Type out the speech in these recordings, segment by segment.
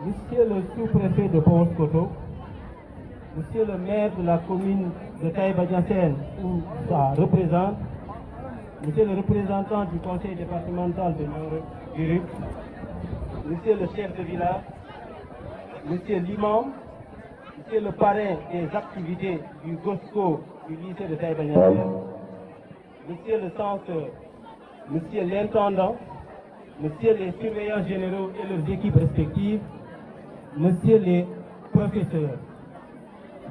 Monsieur le sous-préfet de Paoskoto, Monsieur le maire de la commune de Taïba-Niassène, où ça représente, Monsieur le représentant du conseil départemental de Nord-Uruk, Monsieur le chef de village, Monsieur l'imam, Monsieur le parrain des activités du GOSCO du lycée de Taïba-Niassène, Monsieur le censeur, Monsieur l'intendant, Monsieur les surveillants généraux et leurs équipes respectives, Monsieur les professeurs,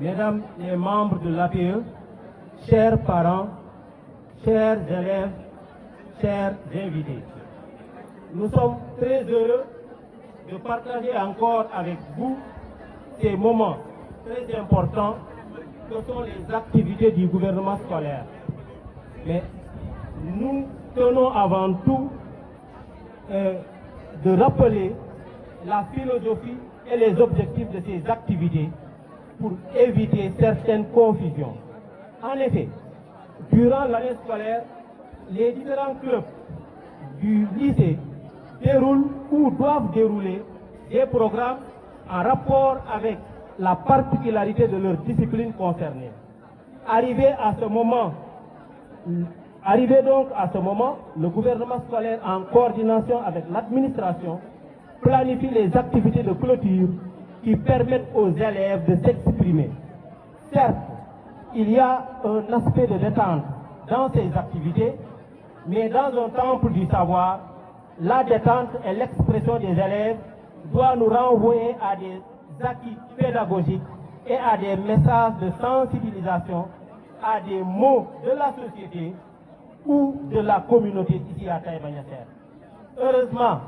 Mesdames les membres de l'APE, chers parents, chers élèves, chers invités, nous sommes très heureux de partager encore avec vous ces moments très importants que sont les activités du gouvernement scolaire. Mais nous tenons avant tout de rappeler la philosophie et les objectifs de ces activités pour éviter certaines confusions. En effet, durant l'année scolaire, les différents clubs du lycée déroulent ou doivent dérouler des programmes en rapport avec la particularité de leur discipline concernée. Arrivé donc à ce moment, le gouvernement scolaire, en coordination avec l'administration, planifie les activités de clôture qui permettent aux élèves de s'exprimer. Certes, il y a un aspect de détente dans ces activités, mais dans un temple du savoir, la détente et l'expression des élèves doivent nous renvoyer à des acquis pédagogiques et à des messages de sensibilisation à des maux de la société ou de la communauté ici à Taïba-Niassène. Heureusement,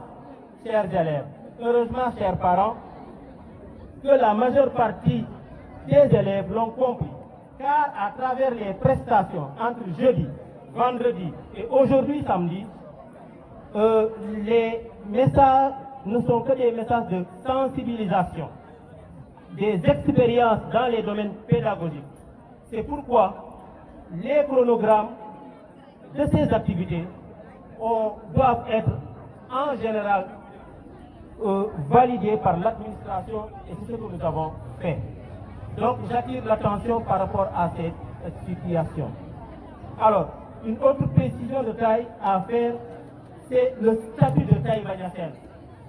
chers élèves, heureusement, chers parents, que la majeure partie des élèves l'ont compris, car à travers les prestations entre jeudi, vendredi et aujourd'hui samedi, les messages ne sont que des messages de sensibilisation, des expériences dans les domaines pédagogiques. C'est pourquoi les chronogrammes de ces activités doivent être en général validés par l'administration, et c'est ce que nous avons fait. Donc j'attire l'attention par rapport à cette situation. Alors, une autre précision de taille à faire, c'est le statut de Taïba-Niassène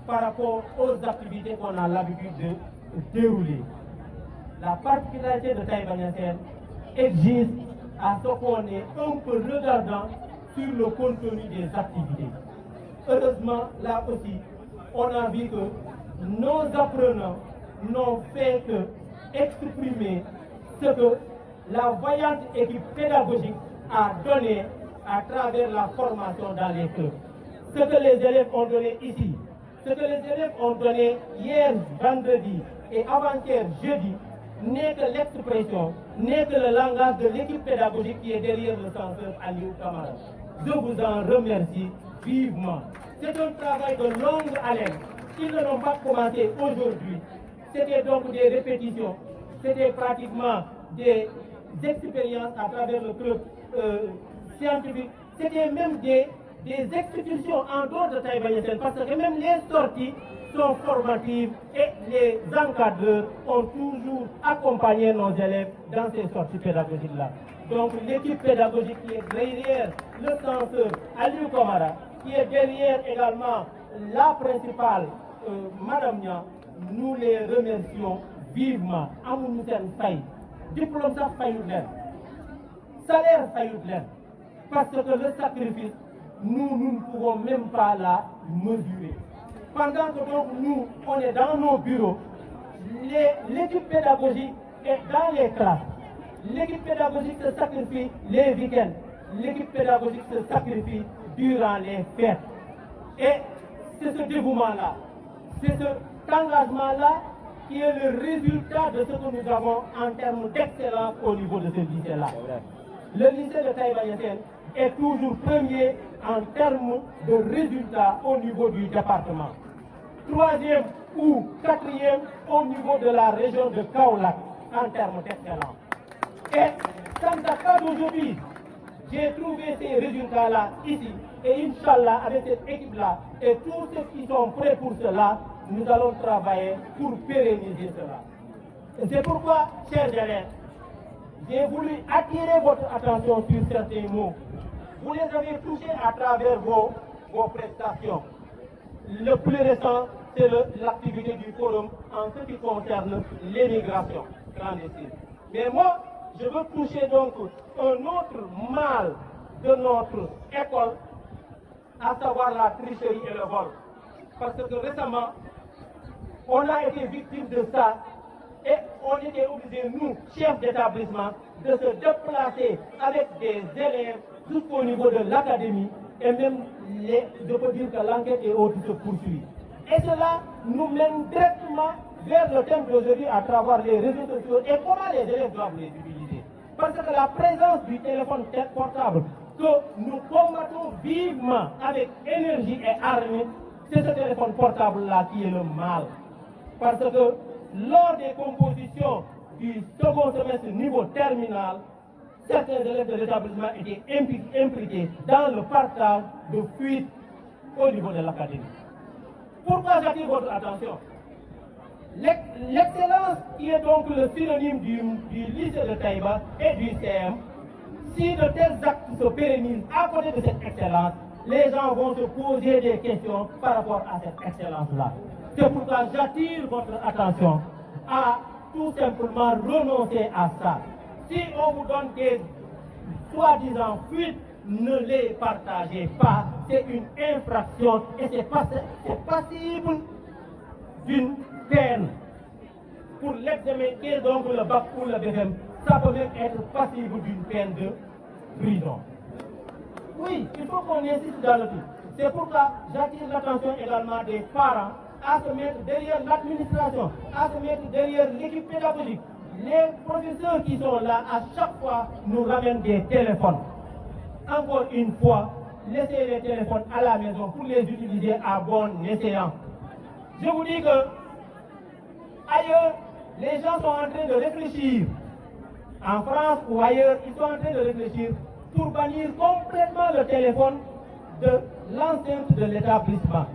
par rapport aux activités qu'on a l'habitude de dérouler. La particularité de Taïba-Niassène exige à ce qu'on est un peu regardant sur le contenu des activités. Heureusement, là aussi, on a vu que nos apprenants n'ont fait que exprimer ce que la vaillante équipe pédagogique a donné à travers la formation dans les clubs. Ce que les élèves ont donné ici, ce que les élèves ont donné hier vendredi et avant-hier jeudi, n'est que l'expression, n'est que le langage de l'équipe pédagogique qui est derrière le censeur Aliou Kamara. Je vous en remercie vivement. C'est un travail de longue haleine. Ils ne l'ont pas commencé aujourd'hui. C'était donc des répétitions, c'était pratiquement des expériences à travers le club scientifique, c'était même des expulsions en dehors de Taïba-Niassène, parce que même les sorties sont formatives et les encadreurs ont toujours accompagné nos élèves dans ces sorties pédagogiques-là. Donc l'équipe pédagogique qui est derrière le censeur Aliou Kamara, qui est derrière également la principale, Madame Nia, nous les remercions vivement. Amoun Sen Faye, diplôme ça Faye, salaire Faye, parce que le sacrifice, nous ne pouvons même pas la mesurer. Pendant que donc nous, on est dans nos bureaux, l'équipe pédagogique est dans les classes. L'équipe pédagogique se sacrifie les week-ends. L'équipe pédagogique se sacrifie durant les fêtes. Et c'est ce dévouement-là, c'est cet engagement-là qui est le résultat de ce que nous avons en termes d'excellence au niveau de ce lycée-là. Le lycée de Taïba-Niassène est toujours premier en termes de résultats au niveau du département. Troisième ou quatrième au niveau de la région de Kaolack en termes d'excellence. Et sans cas d'aujourd'hui, j'ai trouvé ces résultats-là ici. Et Inch'Allah, avec cette équipe-là, et tous ceux qui sont prêts pour cela, nous allons travailler pour pérenniser cela. C'est pourquoi, chers élèves, j'ai voulu attirer votre attention sur certains mots. Vous les avez touchés à travers vos prestations. Le plus récent, c'est l'activité du forum en ce qui concerne l'immigration clandestine. Mais moi, je veux toucher donc un autre mal de notre école, à savoir la tricherie et le vol. Parce que récemment, on a été victime de ça et on était obligés, nous, chefs d'établissement, de se déplacer avec des élèves jusqu'au niveau de l'académie et même, je peux dire que l'enquête et autres se poursuit. Et cela nous mène directement vers le thème d'aujourd'hui à travers les réseaux sociaux et comment les élèves doivent les utiliser. Parce que la présence du téléphone portable que nous combattons vivement avec énergie et armée, c'est ce téléphone portable-là qui est le mal. Parce que lors des compositions du second semestre niveau terminal, certains élèves de l'établissement étaient impliqués dans le partage de fuites au niveau de l'académie. Pourquoi j'attire votre attention? L'excellence qui est donc le synonyme du lycée de Taïba et du CM, si de tels actes se pérennisent à côté de cette excellence, les gens vont se poser des questions par rapport à cette excellence-là. C'est pourquoi j'attire votre attention à tout simplement renoncer à ça. Si on vous donne des soi-disant fuites, ne les partagez pas. C'est une infraction et c'est passible d'une peine. Pour l'examen qui est donc le bac ou le BFM, ça peut même être passible d'une peine de prison. Oui, il faut qu'on insiste dans le tout. C'est pourquoi j'attire l'attention également des parents à se mettre derrière l'administration, à se mettre derrière l'équipe pédagogique. Les professeurs qui sont là, à chaque fois, nous ramènent des téléphones. Encore une fois, laissez les téléphones à la maison pour les utiliser à bon escient. Je vous dis que ailleurs, les gens sont en train de réfléchir. En France ou ailleurs, ils sont en train de réfléchir pour bannir complètement le téléphone de l'enceinte de l'établissement.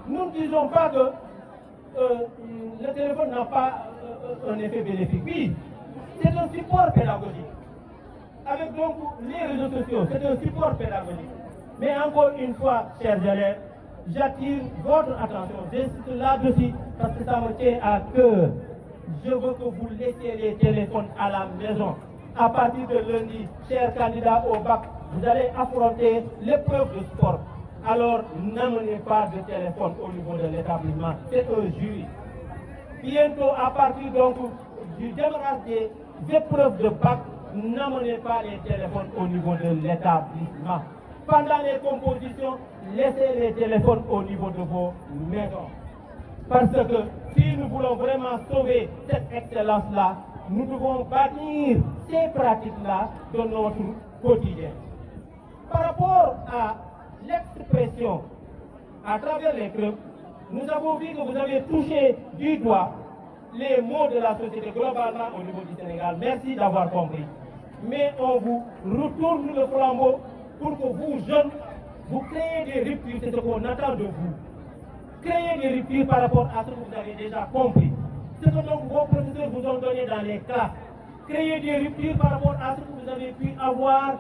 Nous ne disons pas que le téléphone n'a pas un effet bénéfique. Oui, c'est un support pédagogique. Avec donc les réseaux sociaux, c'est un support pédagogique. Mais encore une fois, chers élèves, j'attire votre attention. J'insiste là-dessus parce que ça me tient à cœur. Je veux que vous laissiez les téléphones à la maison. À partir de lundi, chers candidats au bac, vous allez affronter l'épreuve de sport. Alors, n'amenez pas de téléphone au niveau de l'établissement. C'est un jury. Bientôt, à partir donc du démarrage des épreuves de bac, n'amenez pas les téléphones au niveau de l'établissement. Pendant les compositions, laissez les téléphones au niveau de vos maisons. Parce que si nous voulons vraiment sauver cette excellence-là, nous devons bannir ces pratiques-là de notre quotidien. Par rapport à l'expression à travers les clubs, nous avons vu que vous avez touché du doigt les maux de la société globalement au niveau du Sénégal. Merci d'avoir compris. Mais on vous retourne le flambeau pour que vous, jeunes, vous créez des ruptures, c'est ce qu'on attend de vous. Créez des ruptures par rapport à ce que vous avez déjà compris. Ce que donc vos professeurs vous ont donné dans les classes. Créez des ruptures par rapport à ce que vous avez pu avoir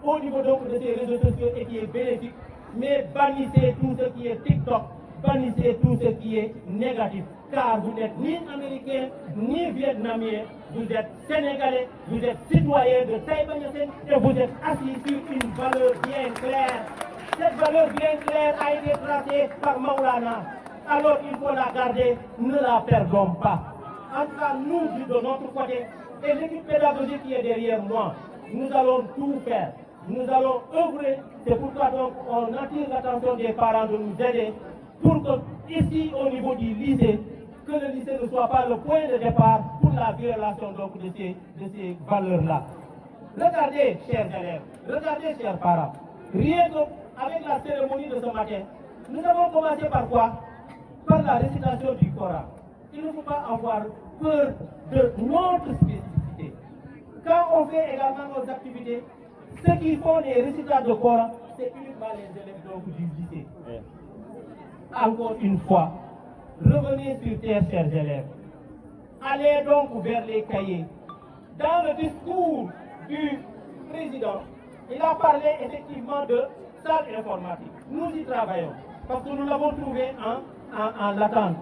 au niveau donc de ces réseaux sociaux et qui est bénéfique. Mais bannissez tout ce qui est TikTok, bannissez tout ce qui est négatif. Car vous n'êtes ni américain, ni vietnamien, vous êtes sénégalais, vous êtes citoyen de Taïba Niassène et vous êtes assis sur une valeur bien claire. Cette valeur bien claire a été tracée par Maulana. Alors il faut la garder, ne la perdons pas. En tout cas, nous, de notre côté, et l'équipe pédagogique qui est derrière moi, nous allons tout faire. Nous allons œuvrer. C'est pourquoi donc on attire l'attention des parents de nous aider pour que ici au niveau du lycée, que le lycée ne soit pas le point de départ pour la violation donc de ces valeurs-là. Regardez, chers élèves, regardez, chers parents, rien qu'avec la cérémonie de ce matin, nous avons commencé par quoi? Par la récitation du Coran. Il ne faut pas avoir peur de notre spécificité. Quand on fait également nos activités, ceux qui font les récitations de Coran, c'est uniquement les élèves donc du lycée. Encore une fois, pied sur terre, chers élèves. Allez donc vers les cahiers. Dans le discours du président, il a parlé effectivement de salle informatique. Nous y travaillons, parce que nous l'avons trouvé en latente.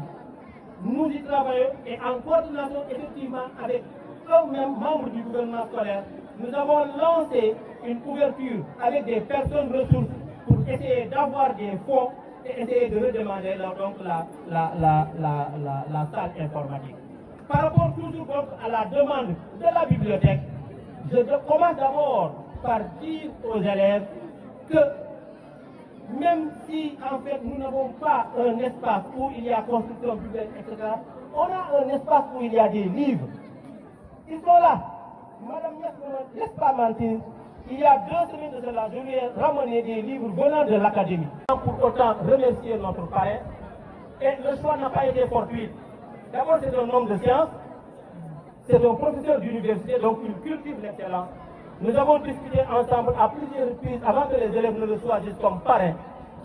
Nous y travaillons et en coordination effectivement avec eux-mêmes membres du gouvernement scolaire, nous avons lancé une couverture avec des personnes ressources pour essayer d'avoir des fonds et essayer de redemander donc la salle informatique. Par rapport toujours donc à la demande de la bibliothèque, je commence d'abord par dire aux élèves que même si en fait nous n'avons pas un espace où il y a construction publique, etc., on a un espace où il y a des livres. Ils sont là. Madame ne laisse pas mentir. Il y a 2 semaines de cela, je lui ai ramené des livres venant de l'académie. Pour autant remercier notre parrain. Et le choix n'a pas été fortuit. D'abord, c'est un homme de science. C'est un professeur d'université, donc une culture l'excellence. Nous avons discuté ensemble à plusieurs reprises avant que les élèves ne le soient juste comme parrain.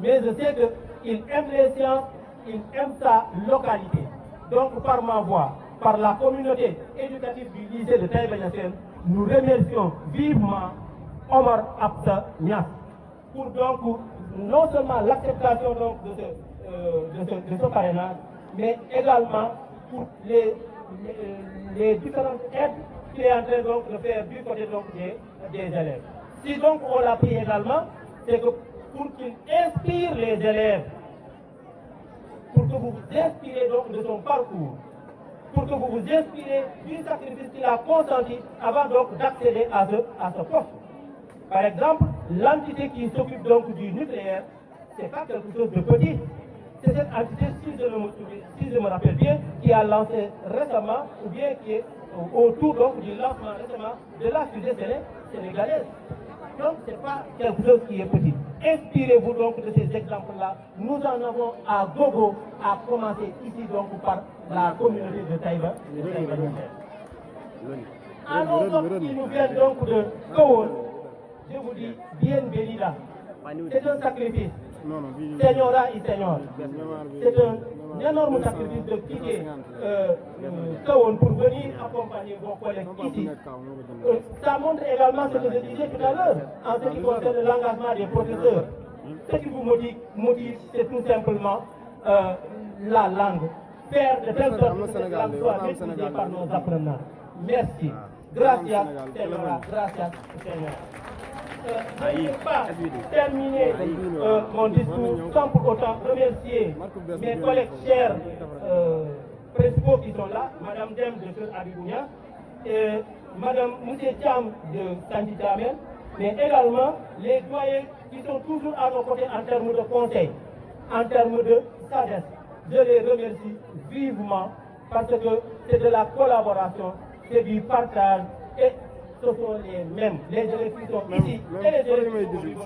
Mais je sais qu'il aime les sciences, il aime sa localité. Donc, par ma voix, par la communauté éducative du lycée de Taïba Niassène, nous remercions vivement Omar Absa Niass pour donc non seulement l'acceptation de ce parrainage, mais également pour les différentes aides qu'il est en train donc de faire du côté donc des élèves. Si donc on l'a pris également, c'est que pour qu'il inspire les élèves, pour que vous vous inspirez donc de son parcours, pour que vous vous inspirez du sacrifice qu'il a consenti avant donc d'accéder à ce poste. Par exemple, l'entité qui s'occupe donc du nucléaire, c'est pas quelque chose de petit. C'est cette entité, si je me rappelle bien, qui a lancé récemment, ou bien qui est autour donc du lancement récemment de la fusée sénégalaise. Donc, ce n'est pas quelque chose qui est petit. Inspirez-vous donc de ces exemples-là. Nous en avons à gogo, à commencer ici donc par la communauté de Taïba. Alors, donc, qui nous viennent donc de Kowon, je vous dis, bien béni là. C'est un sacrifice. Señora y señor. C'est un énorme sacrifice de quitter Kowon pour venir accompagner vos collègues ici. Ça montre également ce que je disais tout à l'heure en ce qui concerne l'engagement des professeurs. Ce qui vous motive, c'est tout simplement la langue. Faire de telle sorte que cette langue soit maîtrisée par nos apprenants. Merci. Gracias, señora. Gracias, señor. Je ne vais pas terminer mon discours sans pour autant remercier mes collègues chers principaux qui sont là, Madame Dem de Kër Abibounia, et Madame Moussé Thiam de Santi Djamel, mais également les doyens qui sont toujours à nos côtés en termes de conseil, en termes de sagesse. Je les remercie vivement parce que c'est de la collaboration, c'est du partage et ce sont les mêmes. Les élèves qui sont ici et les élèves qui sont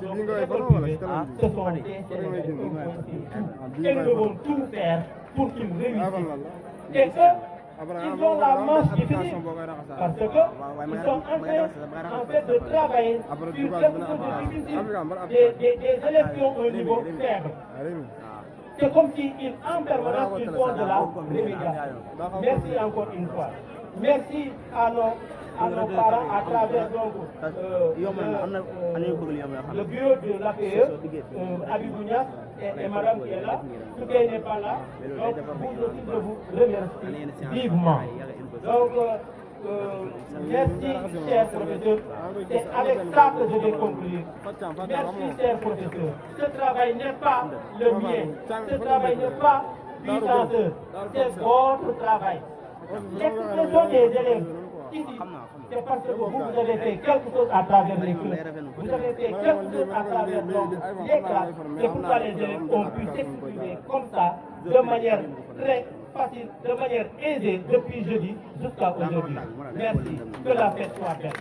ce sont des élèves. Et nous devons tout faire pour qu'ils réussissent. Et eux, ils ont la manche difficile parce qu'ils sont en train de travailler sur quelque chose de difficile. Des élèves qui ont un niveau faible. C'est comme s'ils en permanence ils font de la rémédiation. Merci encore une fois. Merci à nos parents à travers donc, le bureau de l'APE, Abibounia et madame qui est là, tout qui n'est pas là. Donc vous aussi je vous remercie vivement. Donc merci chers professeurs, c'est avec ça que je vais conclure. Merci chers professeurs. Ce travail n'est pas le mien, ce travail n'est pas du censeur, c'est votre travail. L'expression des élèves ici, c'est parce que vous avez fait quelque chose à travers les clubs. Vous avez fait quelque chose à travers les classes. C'est pourquoi les élèves ont pu s'exprimer comme ça, de manière très facile, de manière aisée, depuis jeudi jusqu'à aujourd'hui. Merci. Que la fête soit belle.